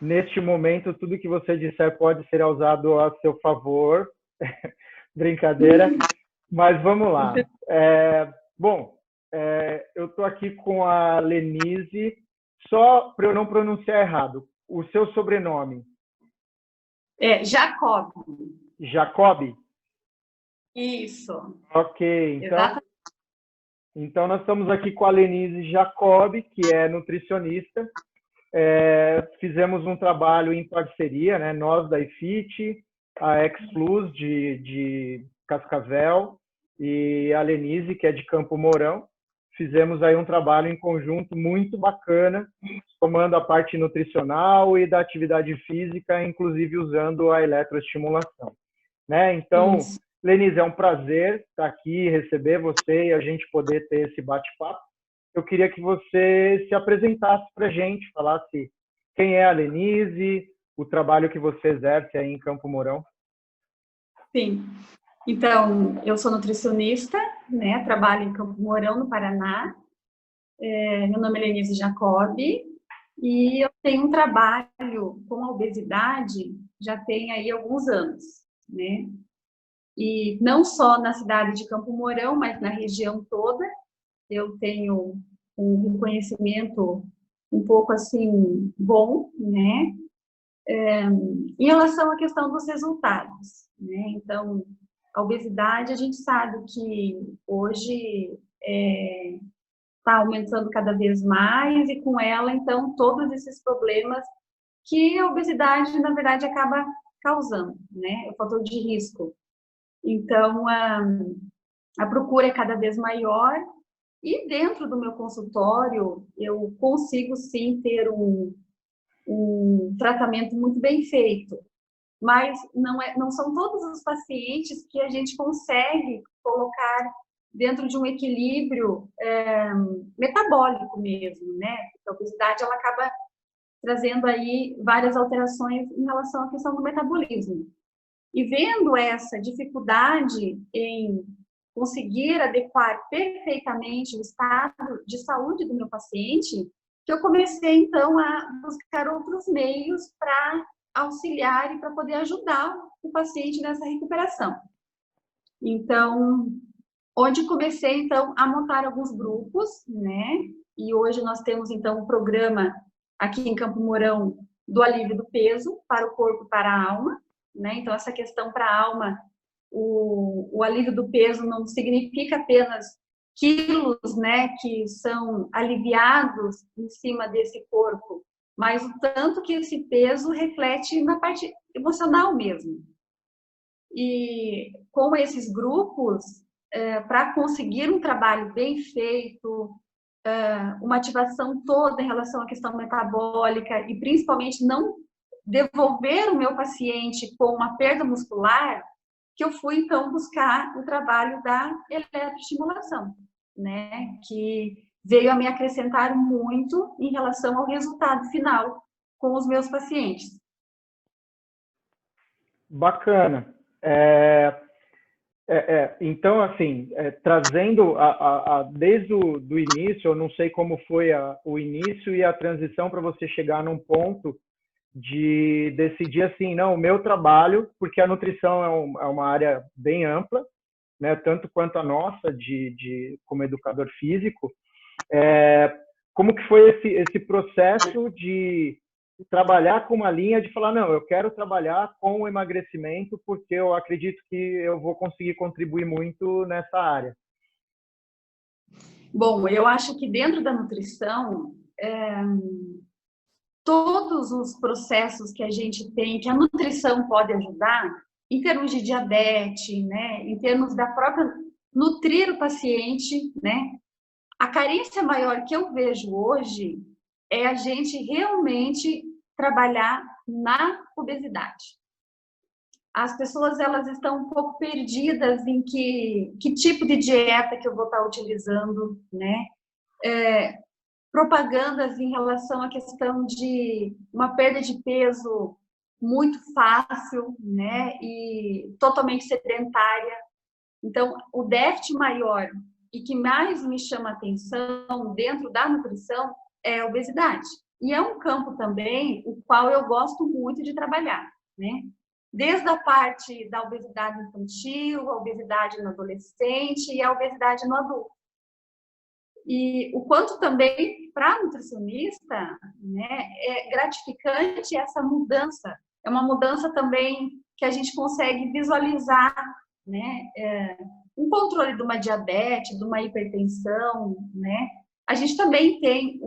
Neste momento, tudo que você disser pode ser usado a seu favor. Brincadeira. Mas vamos lá. Eu estou aqui com a Lenise. Só para eu não pronunciar errado, o seu sobrenome? Jacob. Jacob? Isso. Ok, então nós estamos aqui com a Lenise Jacob, que é nutricionista. Fizemos um trabalho em parceria, né? Nós da IFIT, a X-Plus de Cascavel e a Lenise, que é de Campo Mourão. Fizemos aí um trabalho em conjunto muito bacana, tomando a parte nutricional e da atividade física, inclusive usando a eletroestimulação, né? Então, Lenise, é um prazer estar aqui, receber você e a gente poder ter esse bate-papo. Eu queria que você se apresentasse para a gente, falasse quem é a Lenise, o trabalho que você exerce aí em Campo Mourão. Sim. Então, eu sou nutricionista, né? Trabalho em Campo Mourão, no Paraná. Meu nome é Lenise Jacob e eu tenho um trabalho com a obesidade já tem aí alguns anos, né? E não só na cidade de Campo Mourão, mas na região toda. Eu tenho um reconhecimento um pouco assim bom, né? Em relação à questão dos resultados, né? Então, a obesidade, a gente sabe que hoje está aumentando cada vez mais e com ela, então, todos esses problemas que a obesidade, na verdade, acaba causando, né? O fator de risco. Então, a procura é cada vez maior e dentro do meu consultório eu consigo, sim, ter um tratamento muito bem feito. Mas não são todos os pacientes que a gente consegue colocar dentro de um equilíbrio metabólico mesmo, né? A obesidade, ela acaba trazendo aí várias alterações em relação à questão do metabolismo. E vendo essa dificuldade em conseguir adequar perfeitamente o estado de saúde do meu paciente, que eu comecei, então, a buscar outros meios para auxiliar e para poder ajudar o paciente nessa recuperação. Então, onde comecei, então, a montar alguns grupos, né? E hoje nós temos, então, um programa aqui em Campo Mourão do alívio do peso para o corpo e para a alma, né? Então, essa questão para a alma, o alívio do peso não significa apenas quilos, né, que são aliviados em cima desse corpo, mas o tanto que esse peso reflete na parte emocional mesmo. E com esses grupos, para conseguir um trabalho bem feito, uma ativação toda em relação à questão metabólica e principalmente não devolver o meu paciente com uma perda muscular, que eu fui, então, buscar o trabalho da eletroestimulação, né? Que veio a me acrescentar muito em relação ao resultado final com os meus pacientes. Bacana. Então, assim, trazendo desde o do início, eu não sei como foi o início e a transição para você chegar num ponto de decidir assim, não, o meu trabalho, porque a nutrição é uma área bem ampla, né, tanto quanto a nossa, como educador físico, como que foi esse processo de trabalhar com uma linha de falar, não, eu quero trabalhar com o emagrecimento porque eu acredito que eu vou conseguir contribuir muito nessa área? Bom, eu acho que dentro da nutrição, todos os processos que a gente tem, que a nutrição pode ajudar, em termos de diabetes, né, em termos da própria nutrir o paciente, né, a carência maior que eu vejo hoje é a gente realmente trabalhar na obesidade. As pessoas, elas estão um pouco perdidas em que tipo de dieta que eu vou estar utilizando, né? Propagandas em relação à questão de uma perda de peso muito fácil, né? E totalmente sedentária. Então, o déficit maior e que mais me chama a atenção dentro da nutrição é a obesidade, E é um campo também o qual eu gosto muito de trabalhar, né? Desde a parte da obesidade infantil, a obesidade no adolescente e a obesidade no adulto. E o quanto também, para nutricionista, né, é gratificante essa mudança. É uma mudança também que a gente consegue visualizar, né? Um controle de uma diabetes, de uma hipertensão, né? A gente também tem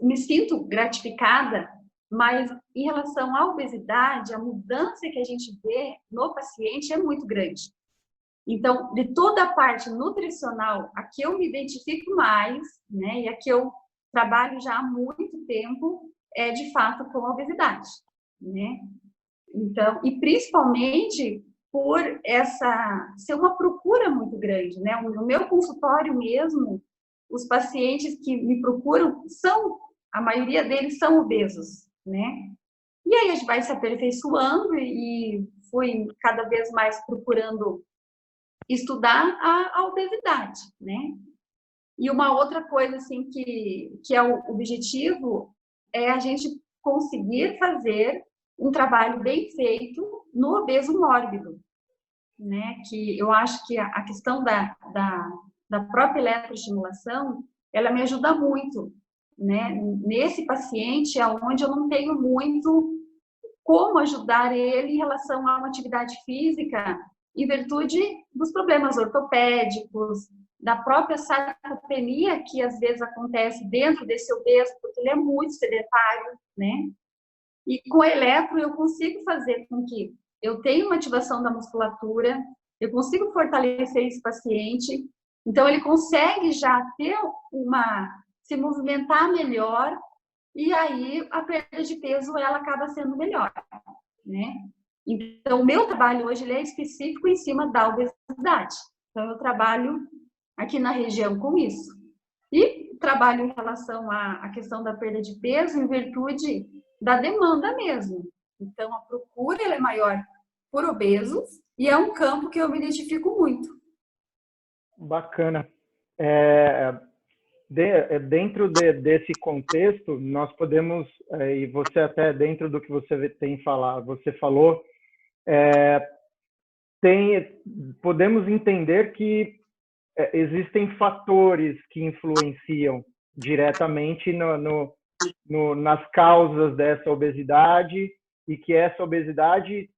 me sinto gratificada, mas em relação à obesidade, a mudança que a gente vê no paciente é muito grande. Então, de toda a parte nutricional, a que eu me identifico mais, né, e a que eu trabalho já há muito tempo, é de fato com a obesidade, né? Então, e principalmente por essa ser uma procura muito grande, né? No meu consultório mesmo, os pacientes que me procuram a maioria deles são obesos, né? E aí a gente vai se aperfeiçoando e fui cada vez mais procurando estudar a obesidade, né? E uma outra coisa, assim, que é o objetivo é a gente conseguir fazer um trabalho bem feito no obeso mórbido, né? Que eu acho que a questão da própria eletroestimulação, ela me ajuda muito, né? Nesse paciente, onde eu não tenho muito como ajudar ele em relação a uma atividade física, em virtude dos problemas ortopédicos, da própria sarcopenia que às vezes acontece dentro desse obeso, porque ele é muito sedentário, né? E com a eletro eu consigo fazer com que eu tenha uma ativação da musculatura, eu consigo fortalecer esse paciente, então ele consegue já ter se movimentar melhor, e aí a perda de peso ela acaba sendo melhor, né? Então, o meu trabalho hoje ele é específico em cima da obesidade. Então, eu trabalho aqui na região com isso. E trabalho em relação à questão da perda de peso em virtude da demanda mesmo. Então, a procura ela é maior por obesos e é um campo que eu me identifico muito. Bacana. Dentro desse contexto, nós podemos, e você até dentro do que você tem falado, você falou, podemos entender que existem fatores que influenciam diretamente nas causas dessa obesidade e que essa obesidade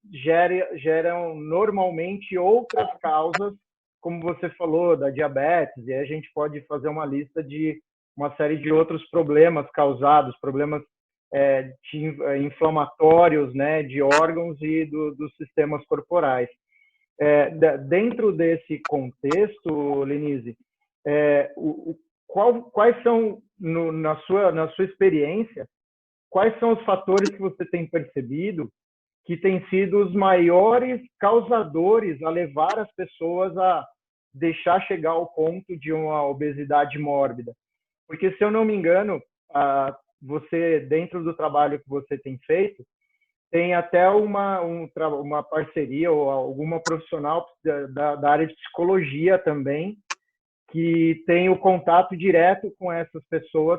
geram normalmente outras causas, como você falou, da diabetes, e aí a gente pode fazer uma lista de uma série de outros problemas causados, problemas inflamatórios, né, de órgãos e dos sistemas corporais. Dentro desse contexto, Lenise, quais são, na sua experiência, quais são os fatores que você tem percebido que têm sido os maiores causadores a levar as pessoas a deixar chegar ao ponto de uma obesidade mórbida? Porque, se eu não me engano, você, dentro do trabalho que você tem feito, tem até uma parceria ou alguma profissional da área de psicologia também, que tem o contato direto com essas pessoas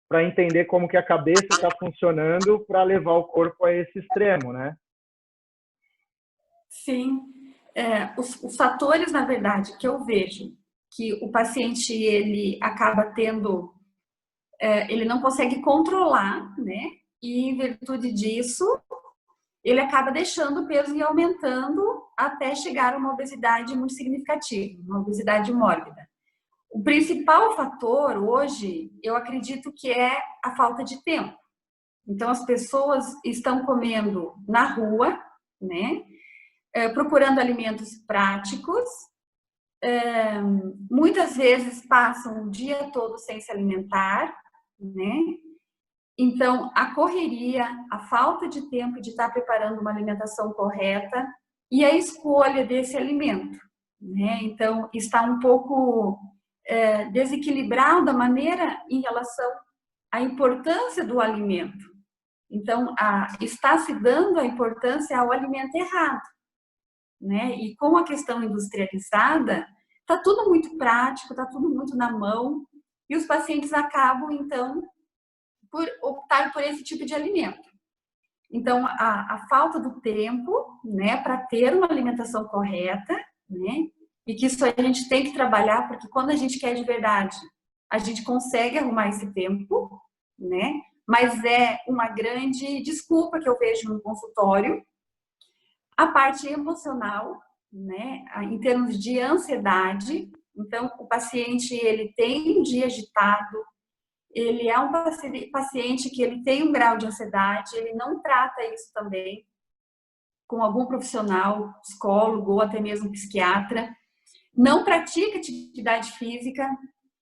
para entender como que a cabeça está funcionando para levar o corpo a esse extremo, né? Sim. Os fatores, na verdade, que eu vejo que o paciente ele acaba tendo, ele não consegue controlar, né? E em virtude disso, ele acaba deixando o peso e aumentando até chegar a uma obesidade muito significativa, uma obesidade mórbida. O principal fator hoje, eu acredito que é a falta de tempo. Então, as pessoas estão comendo na rua, né? Procurando alimentos práticos, muitas vezes passam o dia todo sem se alimentar, né? Então, a correria, a falta de tempo de estar preparando uma alimentação correta e a escolha desse alimento, né? Então, está um pouco desequilibrada a maneira em relação à importância do alimento. Então, está se dando a importância ao alimento errado, né? E com a questão industrializada, está tudo muito prático, está tudo muito na mão, e os pacientes acabam, então, por optar por esse tipo de alimento. Então, a falta do tempo, né, para ter uma alimentação correta, né, e que isso a gente tem que trabalhar, porque quando a gente quer de verdade, a gente consegue arrumar esse tempo, né, mas é uma grande desculpa que eu vejo no consultório. A parte emocional, né, em termos de ansiedade, então o paciente ele tem um dia agitado, ele é um paciente que ele tem um grau de ansiedade, ele não trata isso também com algum profissional, psicólogo ou até mesmo psiquiatra, não pratica atividade física,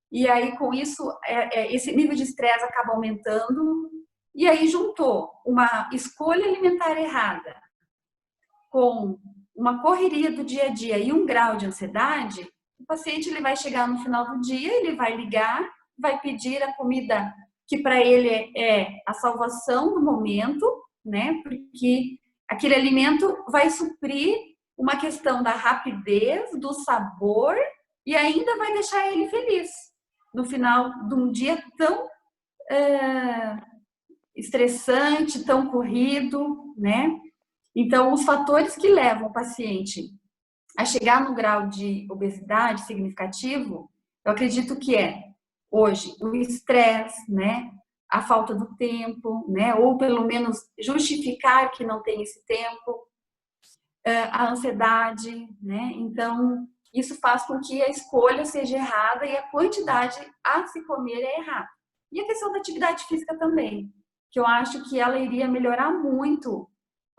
e aí com isso esse nível de estresse acaba aumentando, e aí juntou uma escolha alimentar errada com uma correria do dia a dia e um grau de ansiedade, o paciente ele vai chegar no final do dia, ele vai ligar, vai pedir a comida que para ele é a salvação do momento, né? Porque aquele alimento vai suprir uma questão da rapidez, do sabor e ainda vai deixar ele feliz no final de um dia tão estressante, tão corrido, né? Então, os fatores que levam o paciente a chegar no grau de obesidade significativo, eu acredito que hoje, o estresse, né? A falta do tempo, né? Ou pelo menos justificar que não tem esse tempo, a ansiedade, né? Então, isso faz com que a escolha seja errada e a quantidade a se comer é errada. E a questão da atividade física também, que eu acho que ela iria melhorar muito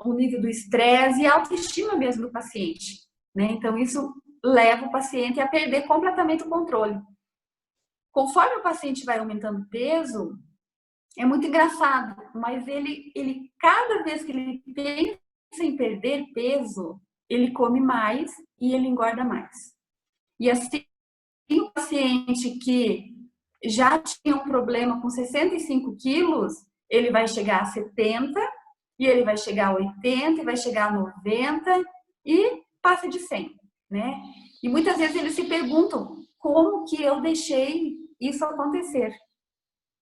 o nível do estresse e a autoestima mesmo do paciente, né? Então, isso leva o paciente a perder completamente o controle. Conforme o paciente vai aumentando peso, é muito engraçado, mas ele cada vez que ele pensa em perder peso, ele come mais e ele engorda mais. E assim, o paciente que já tinha um problema com 65 quilos, ele vai chegar a 70, e ele vai chegar a 80, e vai chegar a 90, e passa de 100, né? E muitas vezes eles se perguntam como que eu deixei isso acontecer,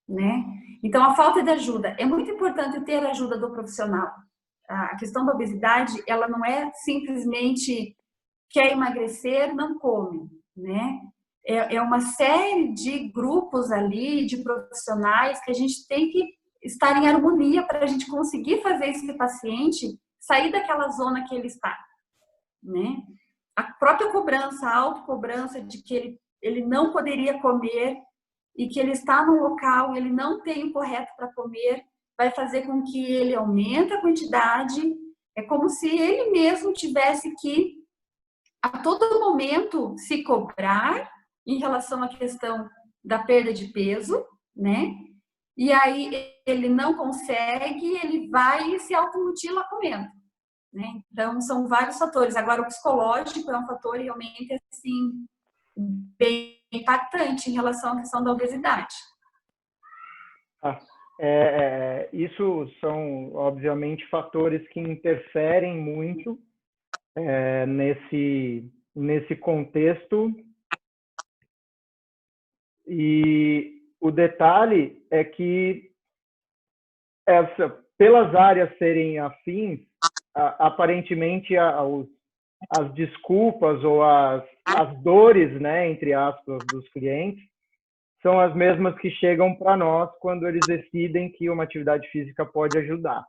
né? Então, a falta de ajuda, é muito importante ter a ajuda do profissional. A questão da obesidade, ela não é simplesmente quer emagrecer, não come, né? É uma série de grupos ali, de profissionais que a gente tem que estar em harmonia para a gente conseguir fazer esse paciente sair daquela zona que ele está, né? A própria cobrança, a autocobrança de que ele não poderia comer e que ele está num local, ele não tem o correto para comer, vai fazer com que ele aumente a quantidade. É como se ele mesmo tivesse que, a todo momento, se cobrar em relação à questão da perda de peso, né? E aí ele não consegue, ele vai e se automutila comendo, né? Então, são vários fatores. Agora, o psicológico é um fator realmente, assim, bem impactante em relação à questão da obesidade. Isso são, obviamente, fatores que interferem muito nesse contexto. E o detalhe é que, pelas áreas serem afins, aparentemente as desculpas ou as dores, né, entre aspas, dos clientes, são as mesmas que chegam para nós quando eles decidem que uma atividade física pode ajudar,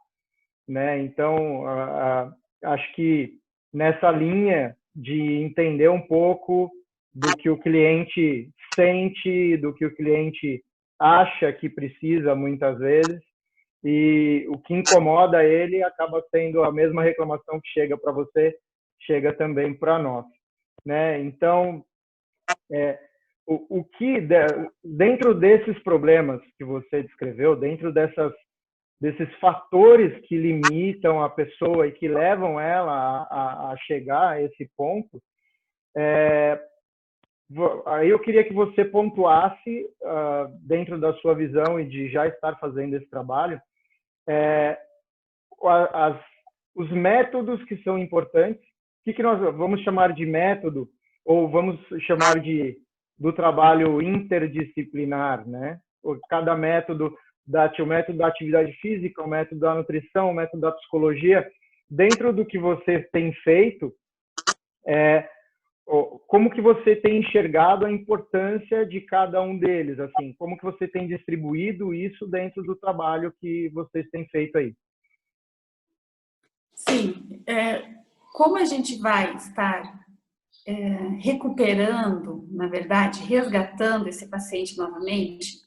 né? Então, acho que nessa linha de entender um pouco do que o cliente sente, do que o cliente acha que precisa muitas vezes, e o que incomoda ele acaba sendo a mesma reclamação que chega para você, chega também para nós, né? Então, o que dentro desses problemas que você descreveu, dentro desses fatores que limitam a pessoa e que levam ela a chegar a esse ponto, aí eu queria que você pontuasse, dentro da sua visão e de já estar fazendo esse trabalho, os métodos que são importantes. O que nós vamos chamar de método, ou vamos chamar do trabalho interdisciplinar, né? Cada método o método da atividade física, o método da nutrição, o método da psicologia, dentro do que você tem feito, como que você tem enxergado a importância de cada um deles? Assim, como que você tem distribuído isso dentro do trabalho que vocês têm feito aí? Sim, como a gente vai estar recuperando, na verdade, resgatando esse paciente novamente,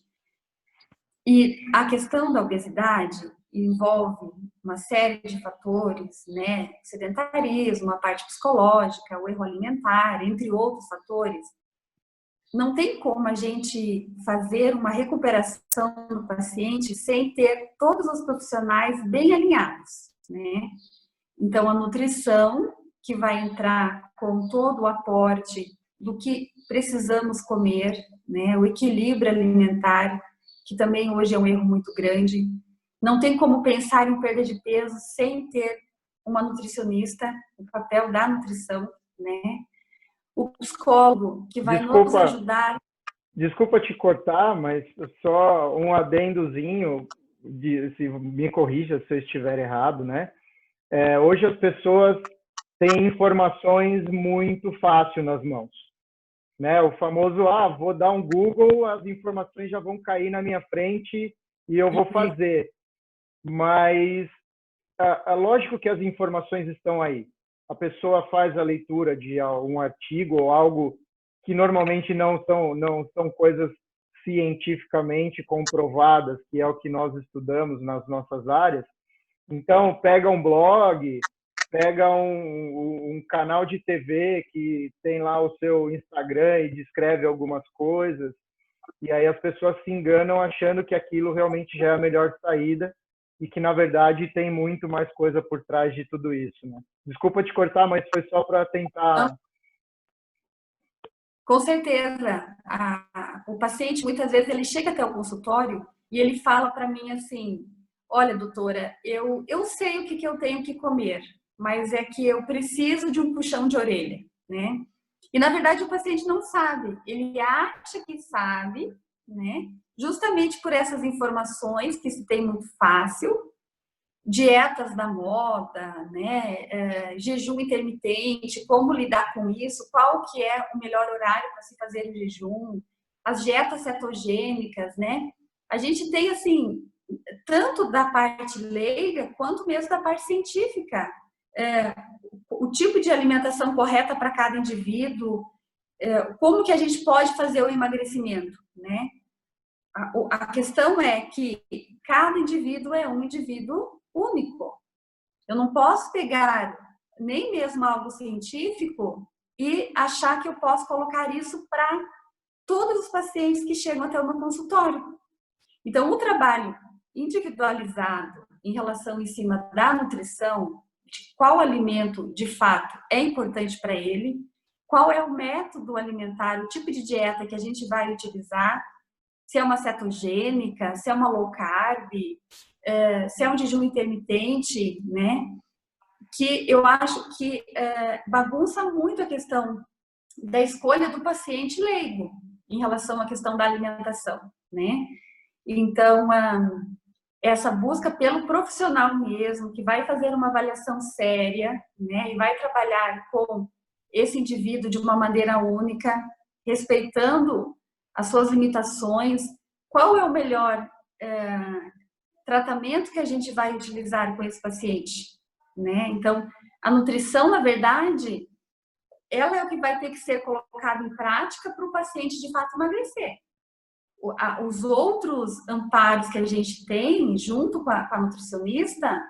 e a questão da obesidade envolve uma série de fatores, né? Sedentarismo, a parte psicológica, o erro alimentar, entre outros fatores. Não tem como a gente fazer uma recuperação do paciente sem ter todos os profissionais bem alinhados, né? Então, a nutrição, que vai entrar com todo o aporte do que precisamos comer, né? O equilíbrio alimentar, que também hoje é um erro muito grande. Não tem como pensar em perda de peso sem ter uma nutricionista, o papel da nutrição, né? O psicólogo, que vai nos ajudar. Desculpa te cortar, mas só um adendozinho, se me corrija se eu estiver errado, né? Hoje as pessoas têm informações muito fácil nas mãos, né? O famoso, vou dar um Google, as informações já vão cair na minha frente e eu vou fazer. Mas lógico que as informações estão aí. A pessoa faz a leitura de um artigo ou algo que normalmente não são coisas cientificamente comprovadas, que é o que nós estudamos nas nossas áreas. Então, pega um blog, pega um canal de TV que tem lá o seu Instagram e descreve algumas coisas, e aí as pessoas se enganam achando que aquilo realmente já é a melhor saída e que, na verdade, tem muito mais coisa por trás de tudo isso, né? Desculpa te cortar, mas foi só para tentar... Com certeza. O paciente, muitas vezes, ele chega até o consultório e ele fala para mim assim: olha, doutora, eu sei o que eu tenho que comer, mas é que eu preciso de um puxão de orelha, né? E, na verdade, o paciente não sabe. Ele acha que sabe, né? Justamente por essas informações que se tem muito fácil, dietas da moda, né? Jejum intermitente, como lidar com isso, qual que é o melhor horário para se fazer o jejum, as dietas cetogênicas, né? A gente tem, assim, tanto da parte leiga quanto mesmo da parte científica, o tipo de alimentação correta para cada indivíduo, como que a gente pode fazer o emagrecimento, né? A questão é que cada indivíduo é um indivíduo único. Eu não posso pegar nem mesmo algo científico e achar que eu posso colocar isso para todos os pacientes que chegam até o meu consultório. Então, o trabalho individualizado em relação em cima da nutrição, de qual alimento de fato é importante para ele, qual é o método alimentar, o tipo de dieta que a gente vai utilizar, se é uma cetogênica, se é uma low carb, se é um jejum intermitente, né? Que eu acho que bagunça muito a questão da escolha do paciente leigo em relação à questão da alimentação, né? Então, essa busca pelo profissional mesmo, que vai fazer uma avaliação séria, né? E vai trabalhar com esse indivíduo de uma maneira única, respeitando as suas limitações, qual é o melhor tratamento que a gente vai utilizar com esse paciente, né? Então, a nutrição, na verdade, ela é o que vai ter que ser colocado em prática para o paciente de fato emagrecer. Os outros amparos que a gente tem junto com a nutricionista,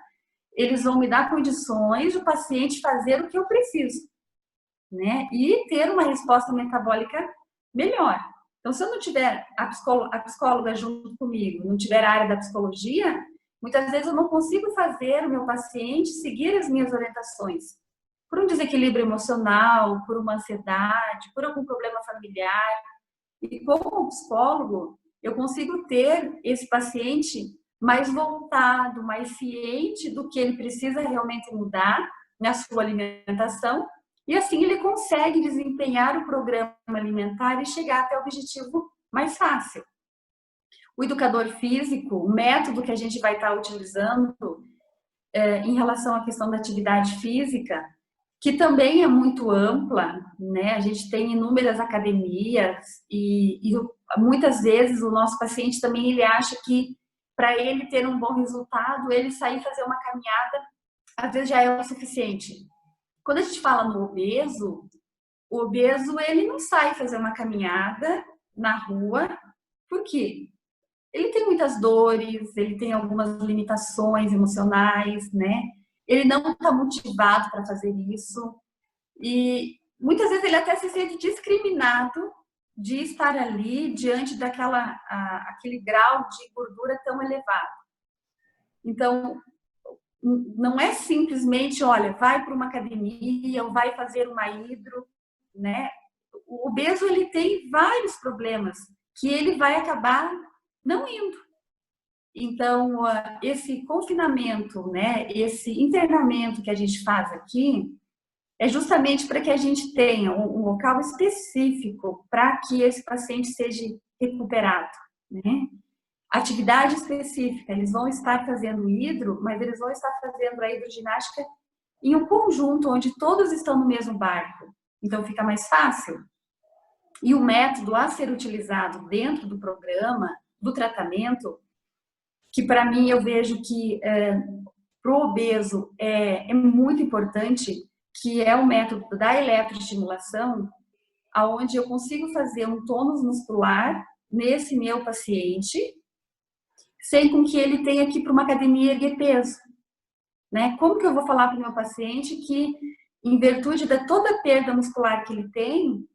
eles vão me dar condições do paciente fazer o que eu preciso, né? E ter uma resposta metabólica melhor. Então, se eu não tiver a psicóloga junto comigo, não tiver a área da psicologia, muitas vezes eu não consigo fazer o meu paciente seguir as minhas orientações. Por um desequilíbrio emocional, por uma ansiedade, por algum problema familiar. E como psicólogo, eu consigo ter esse paciente mais voltado, mais ciente do que ele precisa realmente mudar na sua alimentação, e assim ele consegue desempenhar o programa alimentar e chegar até o objetivo mais fácil. o educador físico, o método que a gente vai estar utilizando em relação à questão da atividade física, que também é muito ampla, né? A gente tem inúmeras academias e muitas vezes o nosso paciente também ele acha que para ele ter um bom resultado, ele sair fazer uma caminhada, às vezes já é o suficiente. Quando a gente fala no obeso, o obeso ele não sai fazer uma caminhada na rua, por quê? Ele tem muitas dores, ele tem algumas limitações emocionais, né? Ele não está motivado para fazer isso e muitas vezes ele até se sente discriminado de estar ali diante aquele grau de gordura tão elevado. Então, não é simplesmente, olha, vai para uma academia ou vai fazer uma hidro, né? O obeso ele tem vários problemas que ele vai acabar não indo. Então, esse confinamento, né, esse internamento que a gente faz aqui, é justamente para que a gente tenha um local específico para que esse paciente seja recuperado, né? Atividade específica, eles vão estar fazendo hidro, mas eles vão estar fazendo a hidroginástica em um conjunto onde todos estão no mesmo barco. Então, fica mais fácil. E o método a ser utilizado dentro do programa, do tratamento, que para mim eu vejo que para o obeso é muito importante, que é o método da eletroestimulação, aonde eu consigo fazer um tônus muscular nesse meu paciente, sem com que ele tenha que ir para uma academia erguer peso. Né? Como que eu vou falar para o meu paciente que, em virtude de toda a perda muscular que ele tem,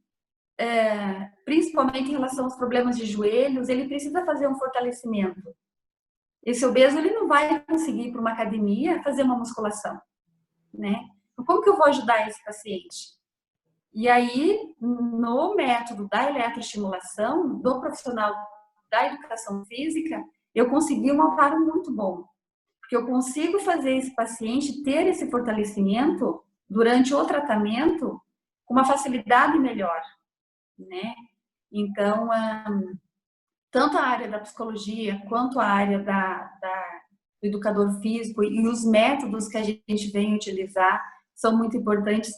principalmente em relação aos problemas de joelhos, ele precisa fazer um fortalecimento. Esse obeso ele não vai conseguir ir para uma academia fazer uma musculação, né? Então, como que eu vou ajudar esse paciente? E aí, no método da eletroestimulação, do profissional da educação física, eu consegui um amparo muito bom, porque eu consigo fazer esse paciente ter esse fortalecimento durante o tratamento com uma facilidade melhor, né? Então, tanto a área da psicologia quanto a área do educador físico e os métodos que a gente vem utilizar são muito importantes.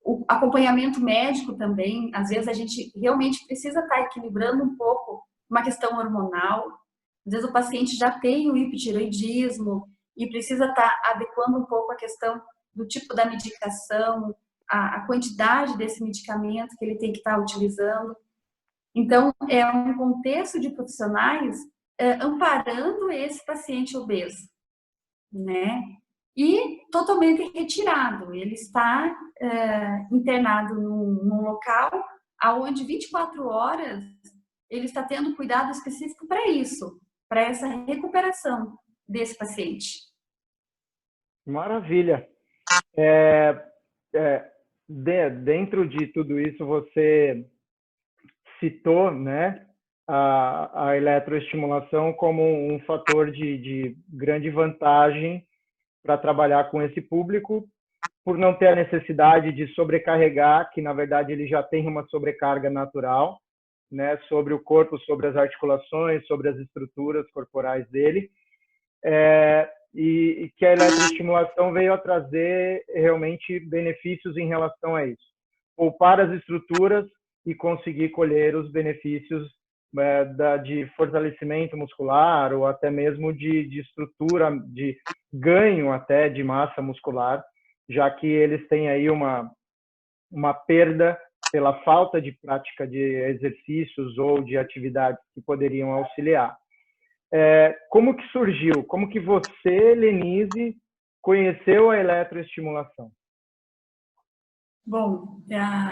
O acompanhamento médico também, às vezes a gente realmente precisa estar equilibrando um pouco uma questão hormonal. Às vezes o paciente já tem o hipotireoidismo e precisa estar adequando um pouco a questão do tipo da medicação, a quantidade desse medicamento que ele tem que estar utilizando. Então, é um contexto de profissionais amparando esse paciente obeso, né? E totalmente retirado. Ele está internado num local onde 24 horas ele está tendo cuidado específico para isso, para essa recuperação desse paciente. Maravilha. Dentro de tudo isso, você citou, né, a eletroestimulação como um fator de grande vantagem para trabalhar com esse público, por não ter a necessidade de sobrecarregar, que na verdade ele já tem uma sobrecarga natural, né, sobre o corpo, sobre as articulações, sobre as estruturas corporais dele, e que a eletroestimulação veio a trazer realmente benefícios em relação a isso. Poupar as estruturas e conseguir colher os benefícios de fortalecimento muscular ou até mesmo de estrutura, de ganho até de massa muscular, já que eles têm aí uma perda pela falta de prática de exercícios ou de atividades que poderiam auxiliar. Como que surgiu? Como que você, Lenise, conheceu a eletroestimulação? Bom,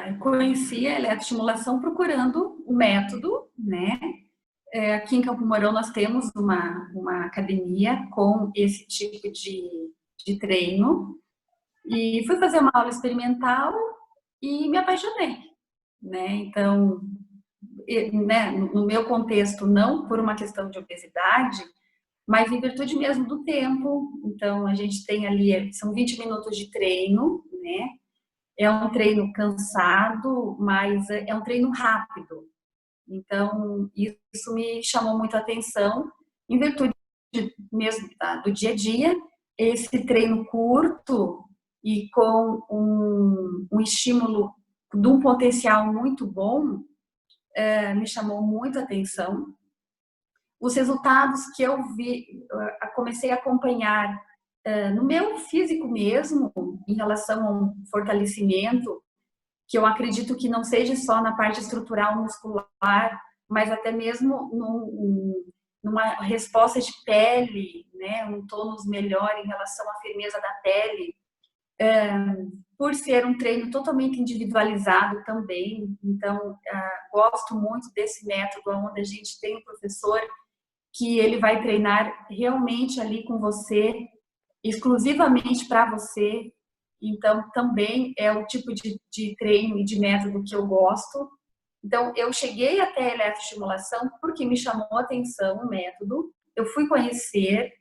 eu conheci a eletroestimulação procurando o método, né? Aqui em Campo Mourão nós temos uma academia com esse tipo de treino e fui fazer uma aula experimental e me apaixonei, né? Então, né, no meu contexto, não por uma questão de obesidade, mas em virtude mesmo do tempo. Então, a gente tem ali, são 20 minutos de treino, né? É um treino cansado, mas é um treino rápido. Então, isso me chamou muito a atenção, em virtude mesmo do dia a dia, esse treino curto e com um estímulo de um potencial muito bom, me chamou muito a atenção. Os resultados que eu vi, comecei a acompanhar no meu físico mesmo, em relação ao fortalecimento, que eu acredito que não seja só na parte estrutural muscular, mas até mesmo numa resposta de pele, né, um tônus melhor em relação à firmeza da pele, por ser um treino totalmente individualizado também. Então, gosto muito desse método, onde a gente tem um professor que ele vai treinar realmente ali com você, exclusivamente para você. Então, também é o tipo de treino e de método que eu gosto. Então, eu cheguei até a eletroestimulação porque me chamou a atenção o método. Eu fui conhecer,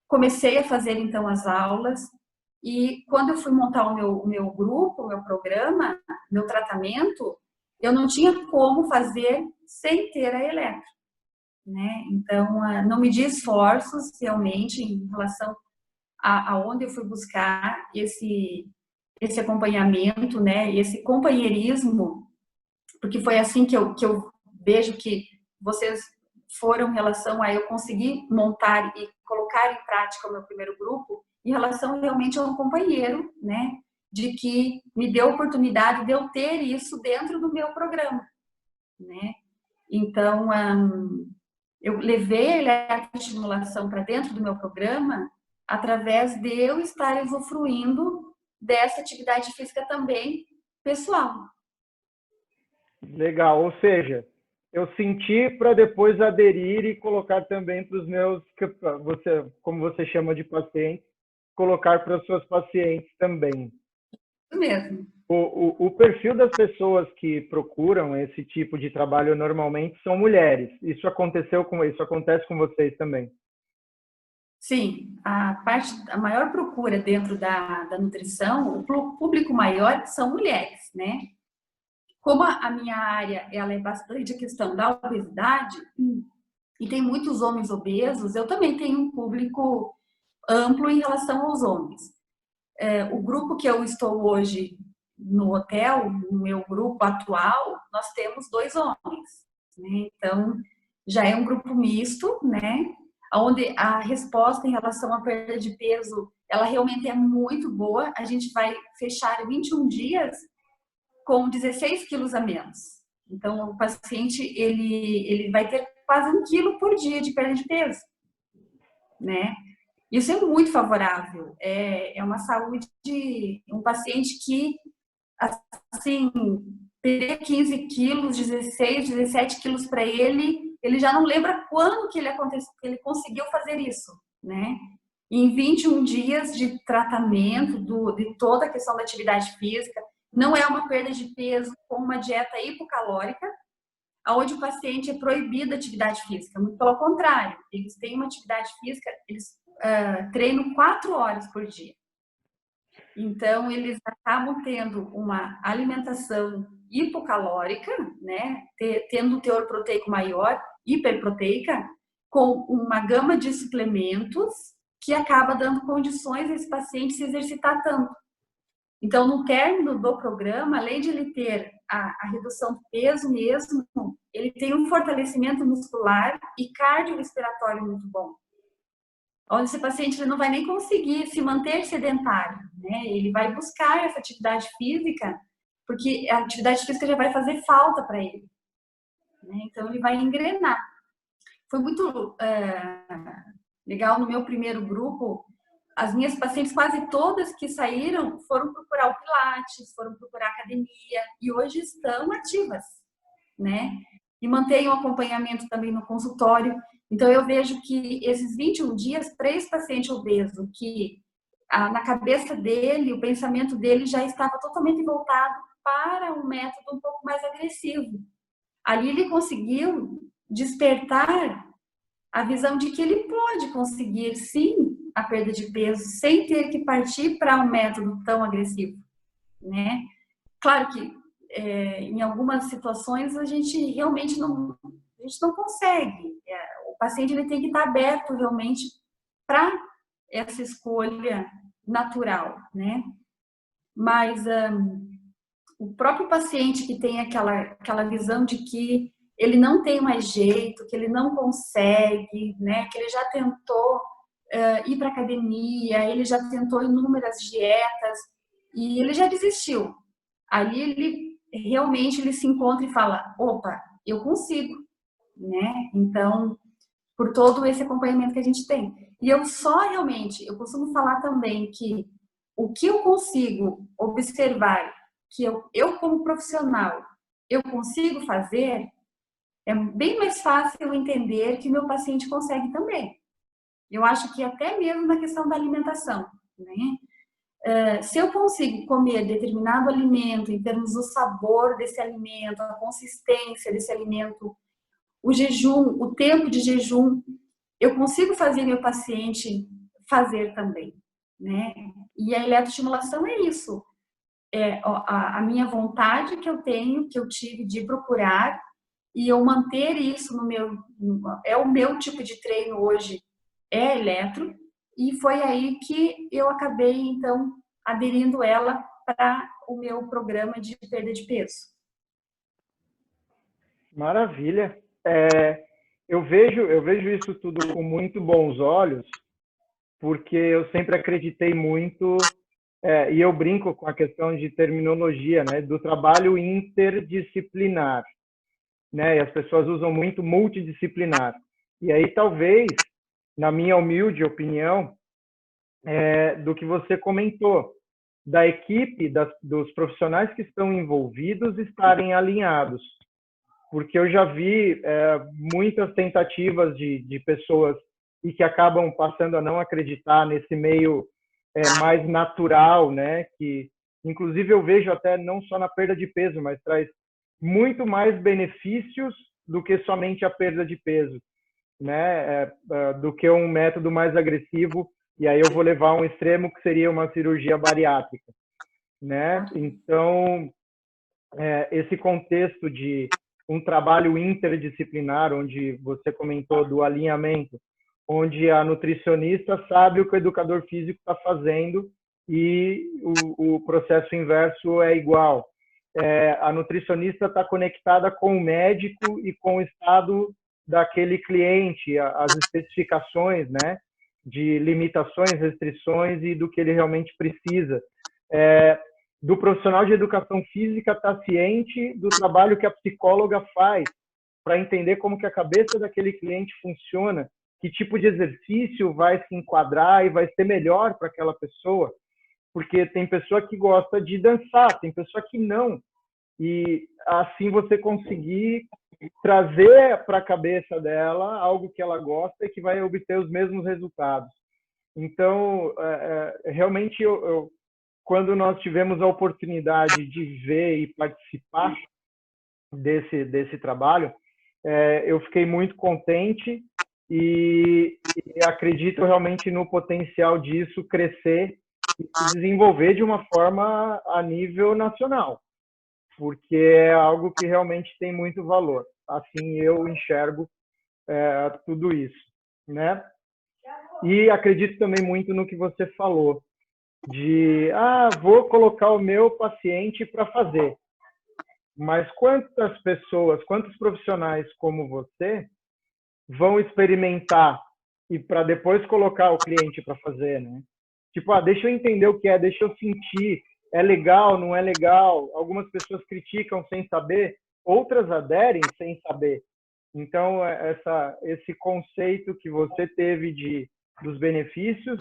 comecei a fazer, então, as aulas. E quando eu fui montar o meu grupo, o meu programa, meu tratamento, eu não tinha como fazer sem ter a eletro, né? Então, não medi esforços realmente em relação aonde eu fui buscar esse acompanhamento, né? Esse companheirismo, porque foi assim que eu vejo que vocês foram em relação a eu conseguir montar e colocar em prática o meu primeiro grupo, em relação realmente a um companheiro, né? De que me deu a oportunidade de eu ter isso dentro do meu programa, né? Então, eu levei a eletroestimulação para dentro do meu programa através de eu estar usufruindo dessa atividade física também pessoal. Legal, ou seja, eu senti para depois aderir e colocar também para os meus, como você chama de pacientes, colocar para as suas pacientes também. Isso mesmo. O perfil das pessoas que procuram esse tipo de trabalho normalmente são mulheres. Isso acontece com vocês também? Sim, a maior procura dentro da nutrição, o público maior são mulheres, né? Como a minha área ela é bastante a questão da obesidade, e tem muitos homens obesos, eu também tenho um público amplo em relação aos homens. O grupo que eu estou hoje no hotel, no meu grupo atual, nós temos 2 homens, né? Então, já é um grupo misto, né? Onde a resposta em relação à perda de peso, ela realmente é muito boa. A gente vai fechar 21 dias com 16 quilos a menos. Então, o paciente, ele vai ter quase 1 quilo por dia de perda de peso, né? Isso é muito favorável. É uma saúde de um paciente que, assim, perder 15 quilos, 16, 17 quilos para ele já não lembra quando que ele conseguiu fazer isso, né? Em 21 dias de tratamento de toda a questão da atividade física, não é uma perda de peso com uma dieta hipocalórica, onde o paciente é proibido a atividade física. Muito pelo contrário, eles têm uma atividade física, eles treinam 4 horas por dia. Então, eles acabam tendo uma alimentação hipocalórica, né? Tendo um teor proteico maior, hiperproteica, com uma gama de suplementos que acaba dando condições a esse paciente se exercitar tanto. Então, no término do programa, além de ele ter a redução do peso mesmo, ele tem um fortalecimento muscular e cardiorrespiratório muito bom. Onde esse paciente ele não vai nem conseguir se manter sedentário, né? Ele vai buscar essa atividade física, porque a atividade física já vai fazer falta para ele, né? Então, ele vai engrenar. Foi muito legal no meu primeiro grupo. As minhas pacientes, quase todas que saíram, foram procurar o Pilates, foram procurar a academia e hoje estão ativas, né? E mantêm o acompanhamento também no consultório. Então, eu vejo que esses 21 dias, para esse paciente obeso, que na cabeça dele, o pensamento dele já estava totalmente voltado para um método um pouco mais agressivo. Ali ele conseguiu despertar a visão de que ele pode conseguir, sim, a perda de peso sem ter que partir para um método tão agressivo, né? Claro que em algumas situações a gente realmente não, a gente não consegue. O paciente ele tem que estar aberto realmente para essa escolha natural, né? Mas o próprio paciente que tem aquela visão de que ele não tem mais jeito, que ele não consegue, né? Que ele já tentou ir para academia, ele já tentou inúmeras dietas e ele já desistiu. Ali ele realmente ele se encontra e fala, opa, eu consigo, né? Então, por todo esse acompanhamento que a gente tem. E eu eu costumo falar também que o que eu consigo observar, que eu como profissional, eu consigo fazer, é bem mais fácil entender que meu paciente consegue também. Eu acho que até mesmo na questão da alimentação, né? Se eu consigo comer determinado alimento, em termos do sabor desse alimento, a consistência desse alimento, o jejum, o tempo de jejum, eu consigo fazer meu paciente fazer também, né? E a eletroestimulação é isso. A minha vontade que eu tenho, que eu tive de procurar, e eu manter isso no meu... É o meu tipo de treino hoje, é eletro, e foi aí que eu acabei, então, aderindo ela para o meu programa de perda de peso. Maravilha. Eu vejo isso tudo com muito bons olhos, porque eu sempre acreditei muito, e eu brinco com a questão de terminologia, né, do trabalho interdisciplinar, né, e as pessoas usam muito multidisciplinar. E aí, talvez, na minha humilde opinião, do que você comentou, da equipe, dos profissionais que estão envolvidos estarem alinhados. Porque eu já vi muitas tentativas de pessoas e que acabam passando a não acreditar nesse meio mais natural, né? Que, inclusive, eu vejo até não só na perda de peso, mas traz muito mais benefícios do que somente a perda de peso, né? Do que um método mais agressivo. E aí eu vou levar a um extremo que seria uma cirurgia bariátrica, né? Então, esse contexto de um trabalho interdisciplinar, onde você comentou do alinhamento, onde a nutricionista sabe o que o educador físico está fazendo e o processo inverso é igual. A nutricionista está conectada com o médico e com o estado daquele cliente, as especificações, né, de limitações, restrições e do que ele realmente precisa. Do profissional de educação física estar ciente do trabalho que a psicóloga faz para entender como que a cabeça daquele cliente funciona, que tipo de exercício vai se enquadrar e vai ser melhor para aquela pessoa, porque tem pessoa que gosta de dançar, tem pessoa que não, e assim você conseguir trazer para a cabeça dela algo que ela gosta e que vai obter os mesmos resultados. Então, realmente, quando nós tivemos a oportunidade de ver e participar desse trabalho, eu fiquei muito contente e acredito realmente no potencial disso crescer e se desenvolver de uma forma a nível nacional, porque é algo que realmente tem muito valor. Assim eu enxergo tudo isso, né? E acredito também muito no que você falou, de, vou colocar o meu paciente para fazer. Mas quantas pessoas, quantos profissionais como você vão experimentar e para depois colocar o cliente para fazer, né? Tipo, deixa eu entender o que é, deixa eu sentir, é legal, não é legal. Algumas pessoas criticam sem saber, outras aderem sem saber. Então, esse conceito que você teve dos benefícios,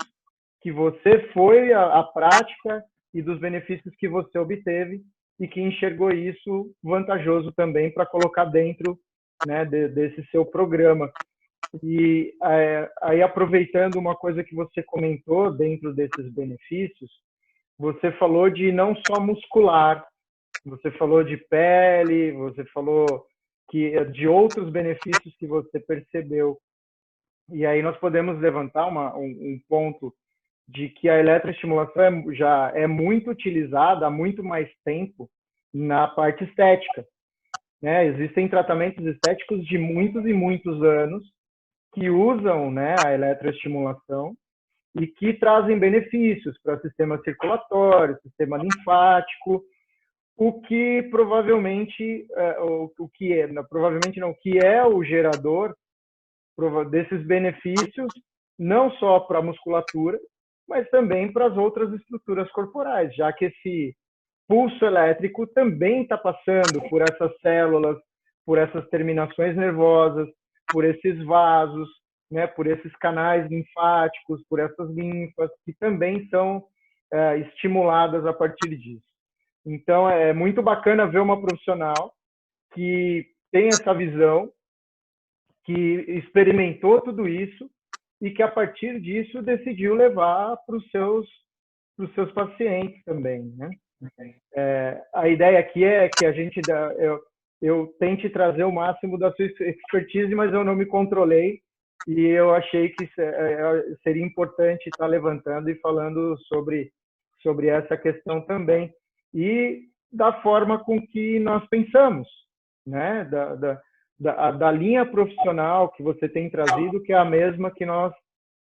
que você foi à prática e dos benefícios que você obteve e que enxergou isso vantajoso também para colocar dentro, né, desse seu programa. E aí, aproveitando uma coisa que você comentou dentro desses benefícios, você falou de não só muscular, você falou de pele, você falou de outros benefícios que você percebeu. E aí nós podemos levantar um ponto de que a eletroestimulação já é muito utilizada há muito mais tempo na parte estética, né? Existem tratamentos estéticos de muitos e muitos anos que usam, né, a eletroestimulação e que trazem benefícios para o sistema circulatório, sistema linfático, o que provavelmente, provavelmente não, o que é o gerador desses benefícios, não só para a musculatura, mas também para as outras estruturas corporais, já que esse pulso elétrico também está passando por essas células, por essas terminações nervosas, por esses vasos, né, por esses canais linfáticos, por essas linfas, que também são estimuladas a partir disso. Então, é muito bacana ver uma profissional que tem essa visão, que experimentou tudo isso e que, a partir disso, decidiu levar para os seus pacientes também, né? A ideia aqui é que a gente eu tente trazer o máximo da sua expertise, mas eu não me controlei e eu achei que seria importante estar levantando e falando sobre essa questão também e da forma com que nós pensamos, né? Da linha profissional que você tem trazido, que é a mesma que nós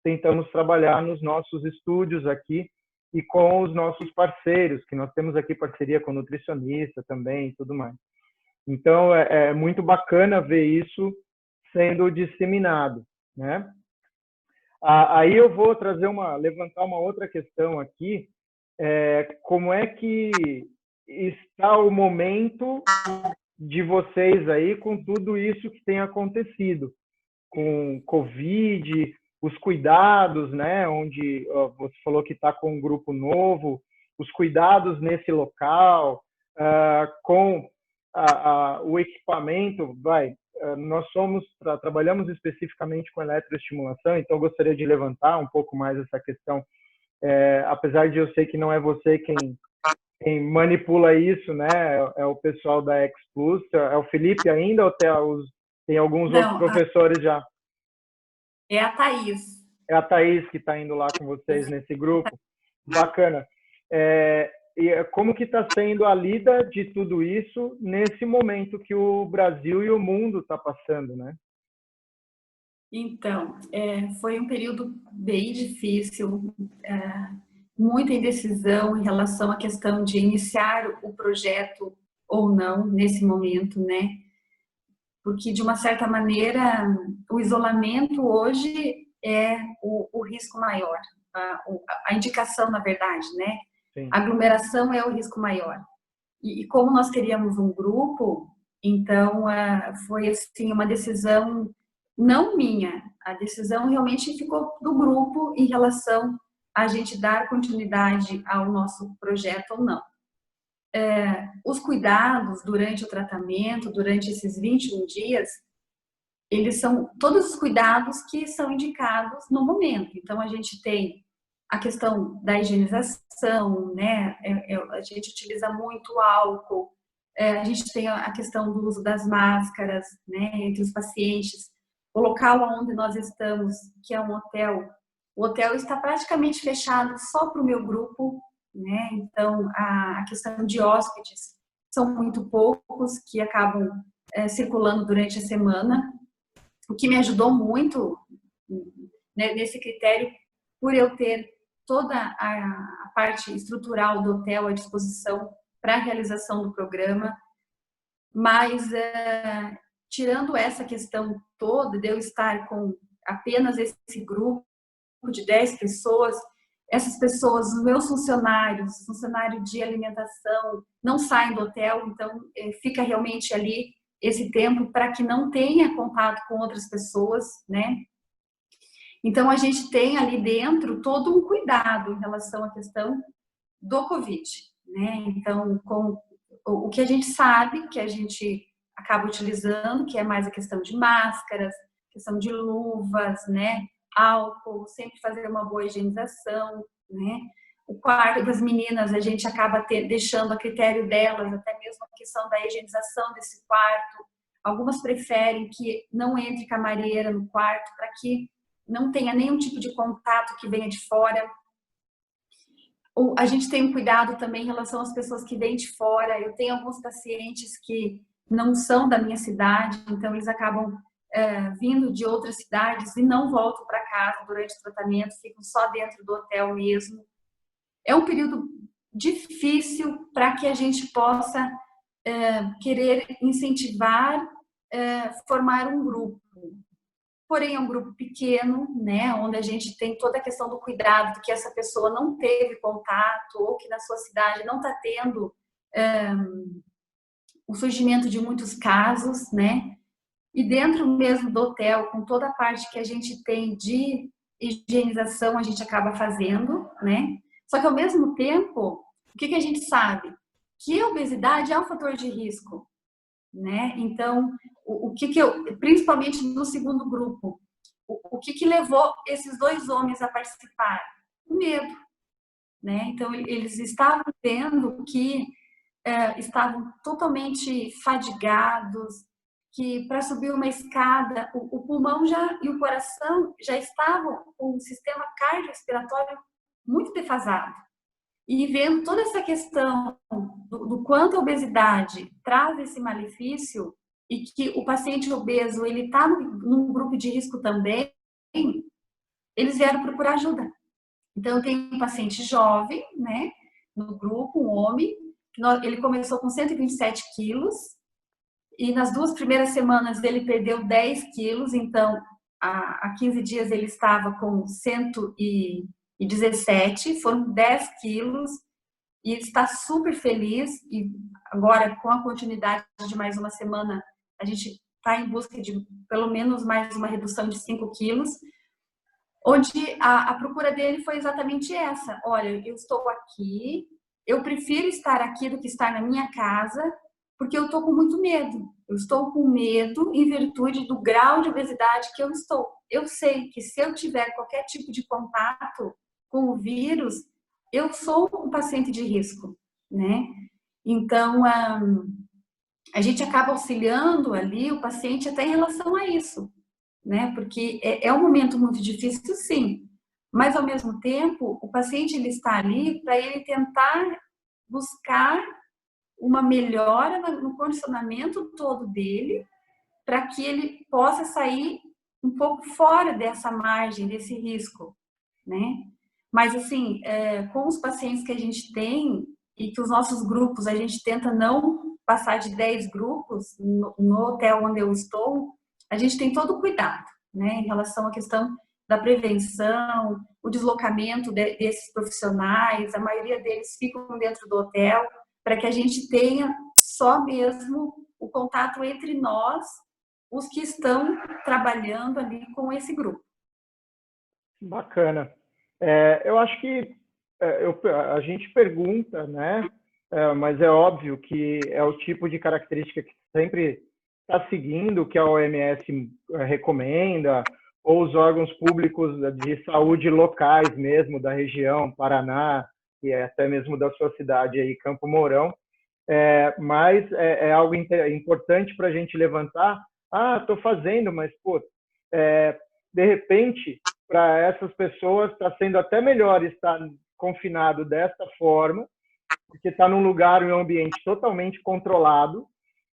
tentamos trabalhar nos nossos estúdios aqui e com os nossos parceiros, que nós temos aqui parceria com nutricionista também e tudo mais. Então, é muito bacana ver isso sendo disseminado, né? Aí eu vou levantar uma outra questão aqui, como é que está o momento de vocês aí com tudo isso que tem acontecido, com Covid, os cuidados, né? Onde você falou que está com um grupo novo, os cuidados nesse local, com o equipamento, nós trabalhamos especificamente com eletroestimulação, então eu gostaria de levantar um pouco mais essa questão, apesar de eu sei que não é você quem manipula isso, né? É o pessoal da X Plus, é o Felipe ainda ou tem alguns outros professores já? É a Thaís. É a Thaís que está indo lá com vocês nesse grupo. Bacana. E como que está sendo a lida de tudo isso nesse momento que o Brasil e o mundo está passando, né? Então, foi um período bem difícil, muita indecisão em relação à questão de iniciar o projeto ou não nesse momento, né? Porque, de uma certa maneira, o isolamento hoje é o risco maior, a indicação, na verdade, né? Sim. A aglomeração é o risco maior. E como nós queríamos um grupo, então foi assim uma decisão não minha, a decisão realmente ficou do grupo em relação a gente dar continuidade ao nosso projeto ou não. Os cuidados durante o tratamento, durante esses 21 dias, eles são todos os cuidados que são indicados no momento. Então, a gente tem a questão da higienização, né? A gente utiliza muito álcool, a gente tem a questão do uso das máscaras, né, entre os pacientes. O local onde nós estamos, que é um hotel, o hotel está praticamente fechado só para o meu grupo, né? Então, a questão de hóspedes são muito poucos que acabam circulando durante a semana, o que me ajudou muito, né, nesse critério, por eu ter toda a parte estrutural do hotel à disposição para a realização do programa, mas tirando essa questão toda de eu estar com apenas esse grupo de 10 pessoas, essas pessoas, os meus funcionários, funcionário de alimentação, não saem do hotel, então fica realmente ali esse tempo para que não tenha contato com outras pessoas, né? Então, a gente tem ali dentro todo um cuidado em relação à questão do Covid, né? Então, com o que a gente sabe, que a gente acaba utilizando, que é mais a questão de máscaras, questão de luvas, né? Álcool, sempre fazer uma boa higienização, né? O quarto das meninas, a gente acaba deixando a critério delas, até mesmo a questão da higienização desse quarto. Algumas preferem que não entre camareira no quarto, para que não tenha nenhum tipo de contato que venha de fora. A gente tem um cuidado também em relação às pessoas que vêm de fora. Eu tenho alguns pacientes que não são da minha cidade, então eles acabam vindo de outras cidades e não voltam para casa durante o tratamento, ficam só dentro do hotel mesmo. É um período difícil para que a gente possa querer incentivar, formar um grupo. Porém, é um grupo pequeno, né, onde a gente tem toda a questão do cuidado, de que essa pessoa não teve contato ou que na sua cidade não está tendo o surgimento de muitos casos, né? E dentro mesmo do hotel, com toda a parte que a gente tem de higienização, a gente acaba fazendo, né? Só que ao mesmo tempo, o que a gente sabe? Que a obesidade é um fator de risco, né? Então, o que eu, principalmente no segundo grupo, o que levou esses dois homens a participar? O medo, né? Então, eles estavam vendo que estavam totalmente fadigados, que para subir uma escada, o pulmão já e o coração já estavam com o sistema cardiorrespiratório muito defasado. E vendo toda essa questão do quanto a obesidade traz esse malefício e que o paciente obeso ele está num grupo de risco também, eles vieram procurar ajuda. Então, eu tenho um paciente jovem, né, no grupo, um homem, ele começou com 127 quilos e nas 2 primeiras semanas ele perdeu 10 quilos, então há 15 dias ele estava com 117, foram 10 quilos e ele está super feliz e agora com a continuidade de mais uma semana a gente está em busca de pelo menos mais uma redução de 5 quilos, onde a procura dele foi exatamente essa. Olha, eu estou aqui, eu prefiro estar aqui do que estar na minha casa, porque eu estou com muito medo. Eu estou com medo em virtude do grau de obesidade que eu estou. Eu sei que se eu tiver qualquer tipo de contato com o vírus, eu sou um paciente de risco, né? Então, a gente acaba auxiliando ali o paciente até em relação a isso, né? Porque é um momento muito difícil, sim, mas ao mesmo tempo o paciente ele está ali para ele tentar buscar uma melhora no condicionamento todo dele, para que ele possa sair um pouco fora dessa margem, desse risco, né? Mas assim, com os pacientes que a gente tem e que os nossos grupos, a gente tenta não passar de 10 grupos no hotel onde eu estou, a gente tem todo o cuidado, né, em relação à questão da prevenção, o deslocamento desses profissionais, a maioria deles ficam dentro do hotel, para que a gente tenha só mesmo o contato entre nós, os que estão trabalhando ali com esse grupo. Bacana. Eu acho que a gente pergunta, né? Mas é óbvio que é o tipo de característica que sempre está seguindo, que a OMS recomenda, ou os órgãos públicos de saúde locais mesmo, da região, Paraná, e até mesmo da sua cidade aí, Campo Mourão. Mas é algo importante para a gente levantar. Estou fazendo, mas, pô, de repente, para essas pessoas está sendo até melhor estar confinado desta forma, porque está num lugar, em um ambiente totalmente controlado,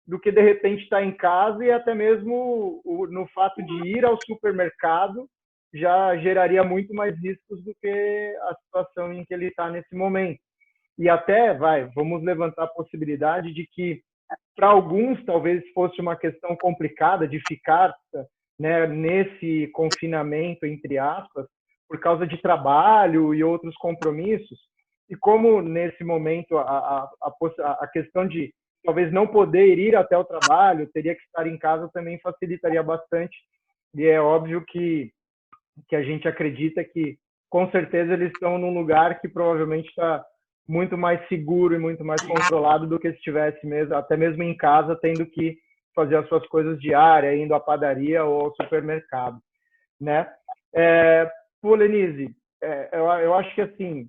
do que de repente estar em casa, e até mesmo no fato de ir ao supermercado já geraria muito mais riscos do que a situação em que ele está nesse momento. E até, vamos levantar a possibilidade de que, para alguns, talvez fosse uma questão complicada de ficar, né, nesse confinamento, entre aspas, por causa de trabalho e outros compromissos. E como, nesse momento, a questão de talvez não poder ir até o trabalho, teria que estar em casa, também facilitaria bastante. E é óbvio que a gente acredita que, com certeza, eles estão num lugar que provavelmente está muito mais seguro e muito mais controlado do que se estivesse mesmo, até mesmo em casa, tendo que fazer as suas coisas diárias, indo à padaria ou ao supermercado, né? Pô, Lenise, eu acho que assim,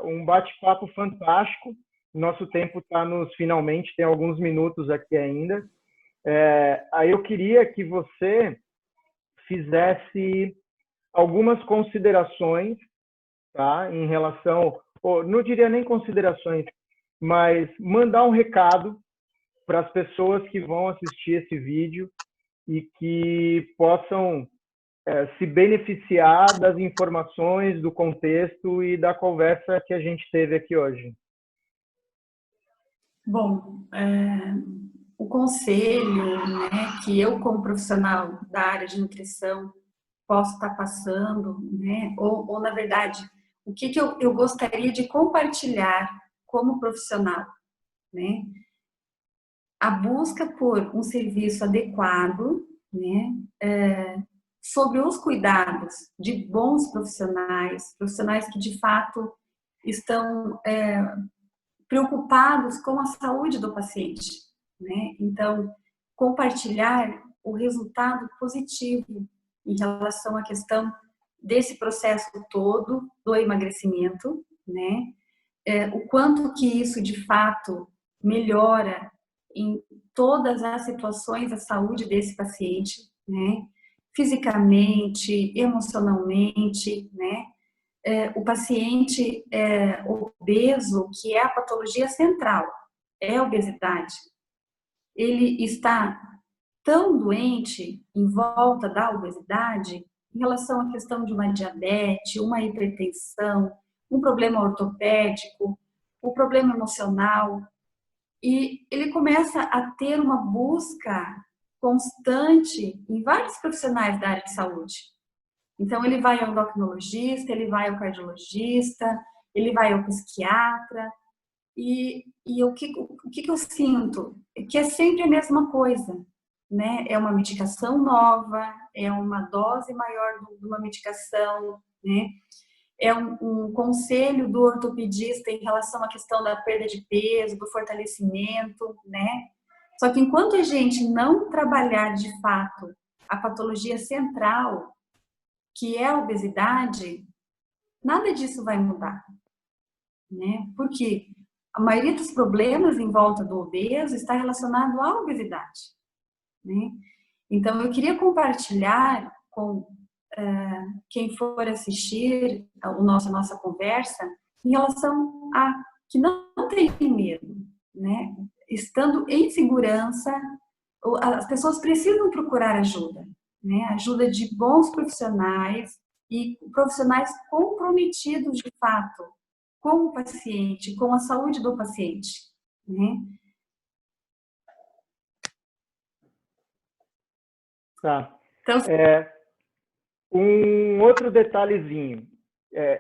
um bate-papo fantástico. Nosso tempo está nos finalmente, tem alguns minutos aqui ainda. Aí eu queria que você fizesse algumas considerações, tá, em relação ou não diria nem considerações, mas mandar um recado para as pessoas que vão assistir esse vídeo e que possam se beneficiar das informações, do contexto e da conversa que a gente teve aqui hoje. Bom, o conselho, né, que eu, como profissional da área de nutrição, posso estar passando, né, ou na verdade, o que eu gostaria de compartilhar como profissional, né? A busca por um serviço adequado, né, sob os cuidados de bons profissionais, profissionais que de fato estão preocupados com a saúde do paciente, né? Então, compartilhar o resultado positivo em relação à questão desse processo todo do emagrecimento, né? O quanto que isso de fato melhora em todas as situações da saúde desse paciente, né? Fisicamente, emocionalmente, né? O paciente obeso, que é a patologia central, é a obesidade, ele está tão doente em volta da obesidade em relação à questão de uma diabetes, uma hipertensão, um problema ortopédico, um problema emocional, e ele começa a ter uma busca constante em vários profissionais da área de saúde. Então, ele vai ao endocrinologista, ele vai ao cardiologista, ele vai ao psiquiatra, e o que eu sinto? Que é sempre a mesma coisa, né? É uma medicação nova, é uma dose maior de uma medicação, né? É um conselho do ortopedista em relação à questão da perda de peso, do fortalecimento, né? Só que enquanto a gente não trabalhar de fato a patologia central, que é a obesidade, nada disso vai mudar, né? Porque a maioria dos problemas em volta do obeso está relacionado à obesidade, né? Então, eu queria compartilhar com quem for assistir a nossa conversa em relação a que não tem medo, né? Estando em segurança, as pessoas precisam procurar ajuda, né? Ajuda de bons profissionais e profissionais comprometidos de fato com o paciente, com a saúde do paciente, né? Tá. Então, Um outro detalhezinho.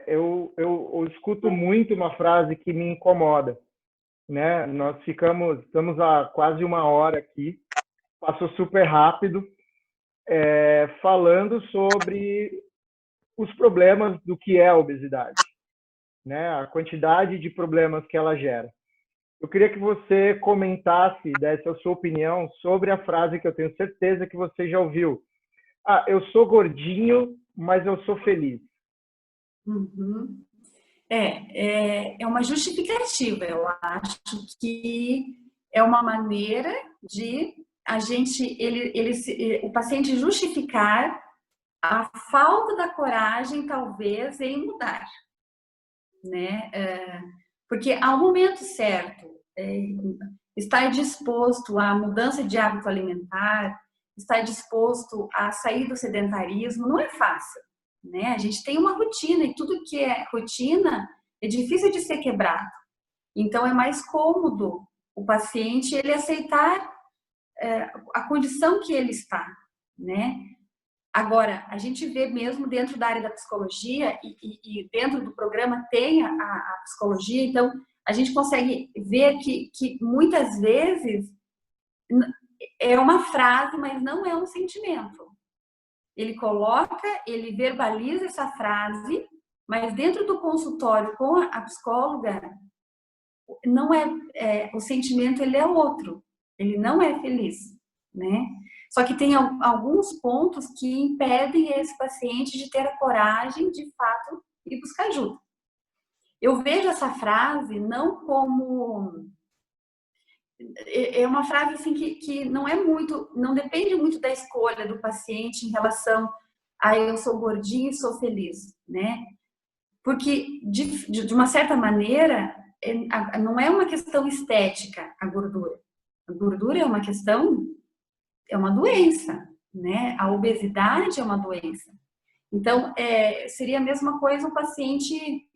Eu escuto muito uma frase que me incomoda, né? Nós estamos há quase uma hora aqui, passou super rápido, falando sobre os problemas do que é a obesidade, né? A quantidade de problemas que ela gera. Eu queria que você comentasse, desse a sua opinião sobre a frase que eu tenho certeza que você já ouviu. Eu sou gordinho, mas eu sou feliz. uhum. É uma justificativa, eu acho que é uma maneira de a gente, o paciente justificar a falta da coragem, talvez, em mudar, né? Porque ao momento certo, estar disposto à mudança de hábito alimentar, estar disposto a sair do sedentarismo, não é fácil, né? A gente tem uma rotina e tudo que é rotina é difícil de ser quebrado. Então, é mais cômodo o paciente ele aceitar a condição que ele está, né? Agora, a gente vê mesmo dentro da área da psicologia e dentro do programa tem a psicologia, então a gente consegue ver que muitas vezes é uma frase, mas não é um sentimento. Ele coloca, ele verbaliza essa frase, mas dentro do consultório com a psicóloga, não o sentimento ele é outro, ele não é feliz, né? Só que tem alguns pontos que impedem esse paciente de ter a coragem, de fato, ir buscar ajuda. Eu vejo essa frase não como... É uma frase assim que não depende muito da escolha do paciente em relação a eu sou gordinho e sou feliz, né? Porque, de uma certa maneira, não é uma questão estética a gordura. A gordura é uma questão, é uma doença, né? A obesidade é uma doença. Então, seria a mesma coisa o paciente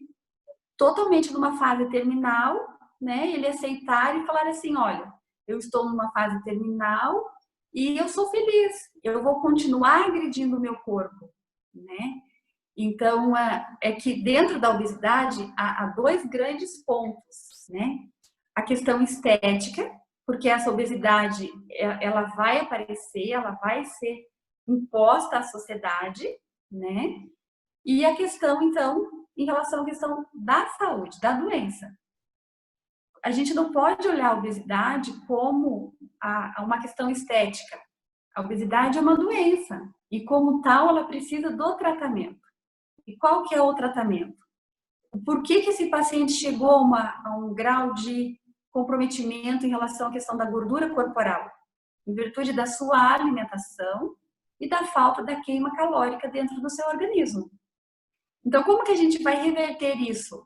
totalmente numa fase terminal, né? Ele aceitar e falar assim, olha, eu estou numa fase terminal e eu sou feliz, eu vou continuar agredindo o meu corpo, né? Então, é que dentro da obesidade há dois grandes pontos, né? A questão estética, porque essa obesidade, ela vai aparecer, ela vai ser imposta à sociedade, né? E a questão, então, em relação à questão da saúde, da doença. A gente não pode olhar a obesidade como uma questão estética. A obesidade é uma doença e, como tal, ela precisa do tratamento. E qual que é o tratamento? Por que esse paciente chegou a um grau de comprometimento em relação à questão da gordura corporal? Em virtude da sua alimentação e da falta da queima calórica dentro do seu organismo. Então, como que a gente vai reverter isso?